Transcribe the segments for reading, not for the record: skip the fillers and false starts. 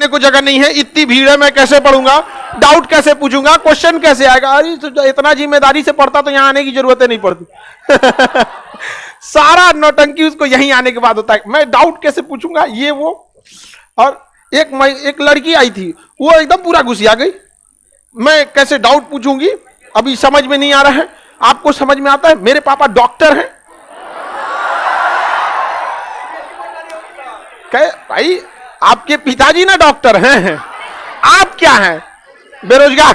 को जगह नहीं है, इतनी भीड़ है, मैं कैसे पढ़ूंगा, डाउट कैसे पूछूंगा, क्वेश्चन कैसे आएगा, अरे तो इतना जिम्मेदारी से पढ़ता तो यहां आने की जरूरत नहीं पड़ती। सारा नौटंकी उसको यहीं आने के बाद होता है, मैं डाउट कैसे पूछूंगा, ये वो। और एक लड़की आई थी, वो एकदम पूरा घुसिया गई, मैं कैसे डाउट पूछूंगी, अभी समझ में नहीं आ रहा है। आपको समझ में आता है, मेरे पापा डॉक्टर हैं। कहे भाई आपके पिताजी ना डॉक्टर हैं, आप क्या हैं, बेरोजगार।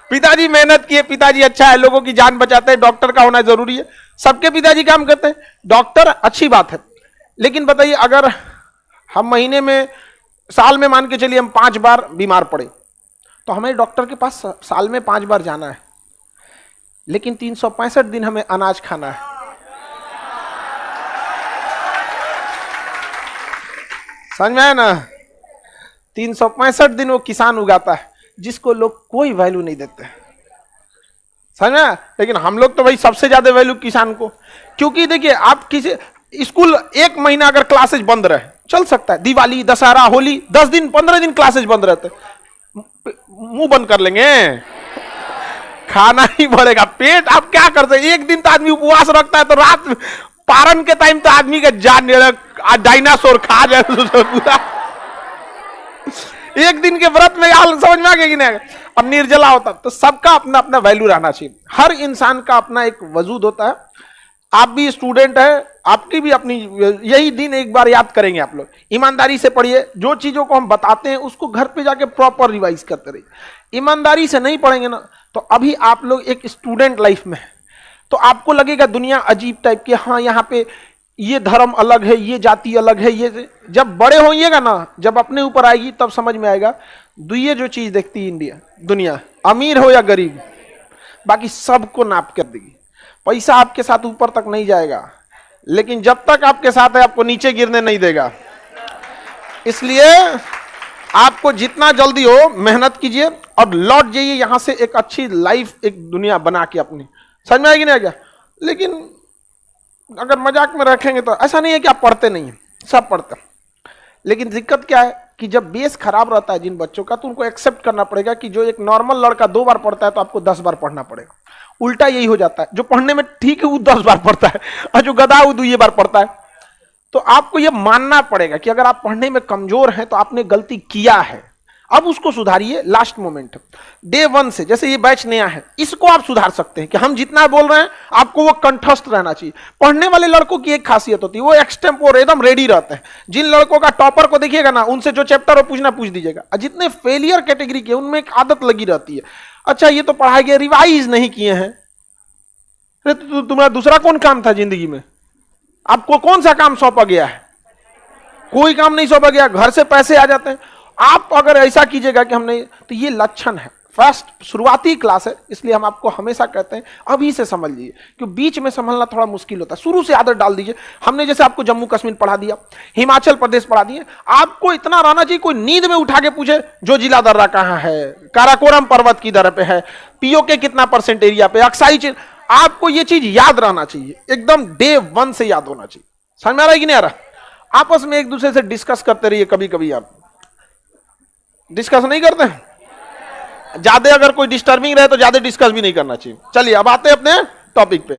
पिताजी मेहनत किए, पिताजी अच्छा है, लोगों की जान बचाते हैं, डॉक्टर का होना जरूरी है। सबके पिताजी काम करते हैं, डॉक्टर अच्छी बात है, लेकिन बताइए अगर हम महीने में, साल में मान के चलिए हम 5 बार बीमार पड़े, तो हमें डॉक्टर के पास साल में 5 बार जाना है, लेकिन 365 दिन हमें अनाज खाना है। समझ में आया ना? 365 दिन वो किसान उगाता है, जिसको लोग कोई वैल्यू नहीं देते। समझ में आया? लेकिन हम लोग तो भाई सबसे ज्यादा वैल्यू किसान को, क्योंकि देखिए आप किसी स्कूल 1 महीना अगर क्लासेज बंद रहे, चल सकता है, दिवाली, दशहरा, होली, 10 दिन 15 दिन क्लासेज बंद रहते, मुंह बंद कर लेंगे, खाना ही पड़ेगा, पेट आप क्या करते हैं। एक दिन तो आदमी उपवास रखता है, तो रात पारण के टाइम तो आदमी का जान डायनासोर खा जाए पूरा। एक दिन के व्रत में हाल समझ में आ गया कि नहीं? अब निर्जला होता, तो सबका अपना अपना वैल्यू रहना चाहिए, हर इंसान का अपना एक वजूद होता है। आप भी स्टूडेंट है, आपकी भी अपनी, यही दिन एक बार याद करेंगे आप लोग, ईमानदारी से पढ़िए, जो चीजों को हम बताते हैं उसको घर पे जाके प्रॉपर रिवाइज करते रहिए। ईमानदारी से नहीं पढ़ेंगे ना, तो अभी आप लोग एक स्टूडेंट लाइफ में है, तो आपको लगेगा दुनिया अजीब टाइप की, हाँ यहाँ पे ये धर्म अलग है, ये जाति अलग है, ये जब बड़े होइएगा ना, जब अपने ऊपर आएगी तब समझ में आएगा। दुनिया जो चीज देखती है इंडिया, दुनिया अमीर हो या गरीब, बाकी सबको नाप कर देगी। पैसा आपके साथ ऊपर तक नहीं जाएगा, लेकिन जब तक आपके साथ है आपको नीचे गिरने नहीं देगा। इसलिए आपको जितना जल्दी हो मेहनत कीजिए और लौट जाइए यहां से, एक अच्छी लाइफ, एक दुनिया बना के अपनी। समझ में आएगी नहीं क्या? लेकिन अगर मजाक में रखेंगे तो ऐसा नहीं है कि आप पढ़ते नहीं हैं, सब पढ़ते हैं, लेकिन दिक्कत क्या है कि जब बेस खराब रहता है जिन बच्चों का, तो उनको एक्सेप्ट करना पड़ेगा कि जो एक नॉर्मल लड़का 2 बार पढ़ता है तो आपको 10 बार पढ़ना पड़ेगा। उल्टा यही हो जाता है, जो पढ़ने में ठीक है वो 10 बार पढ़ता है, और जो गधा वो 2 बार पढ़ता है। तो आपको यह मानना पड़ेगा कि अगर आप पढ़ने में कमजोर हैं तो आपने गलती किया है, अब उसको सुधारिए। लास्ट मोमेंट डे 1 से, जैसे ये बैच नया है, इसको आप सुधार सकते हैं कि हम जितना बोल रहे हैं आपको वो कंठस्थ रहना चाहिए। पढ़ने वाले लड़कों की एक खासियत होती है, वो एक्सटेम्पोर एकदम रेडी रहते हैं। जिन लड़कों का टॉपर को देखिएगा ना, उनसे जो चैप्टर हो पूछना पूछ दीजिएगा। जितने फेलियर कैटेगरी के, उनमें एक आदत लगी रहती है, अच्छा ये तो पढ़ाई गया, रिवाइज नहीं किए हैं। अरे तुम्हारा दूसरा कौन काम था जिंदगी में? आपको कौन सा काम सौंपा गया है? कोई काम नहीं सौंपा गया, घर से पैसे आ जाते हैं। आप अगर ऐसा कीजिएगा कि हम नहीं, तो ये लक्षण है। फर्स्ट शुरुआती क्लास है, इसलिए हम आपको हमेशा कहते हैं अभी से समझ लीजिए, क्योंकि बीच में संभलना थोड़ा मुश्किल होता है। शुरू से आदत डाल दीजिए। हमने जैसे आपको जम्मू कश्मीर पढ़ा दिया, हिमाचल प्रदेश पढ़ा दिए, आपको इतना रहना चाहिए कोई नींद में उठा के पूछे जो जिला दर्रा कहां है, काराकोरम पर्वत की दर पे है, पीओके कितना % एरिया पे, अक्साई, आपको ये चीज याद रहना चाहिए, एकदम डे 1 से याद होना चाहिए। समझ में आ रहा है कि नहीं आ रहा? आपस में एक दूसरे से डिस्कस करते रहिए। कभी कभी आप डिस्कस नहीं करते हैं, ज्यादा अगर कोई डिस्टर्बिंग रहे तो ज्यादा डिस्कस भी नहीं करना चाहिए। चलिए अब आते हैं अपने टॉपिक पे।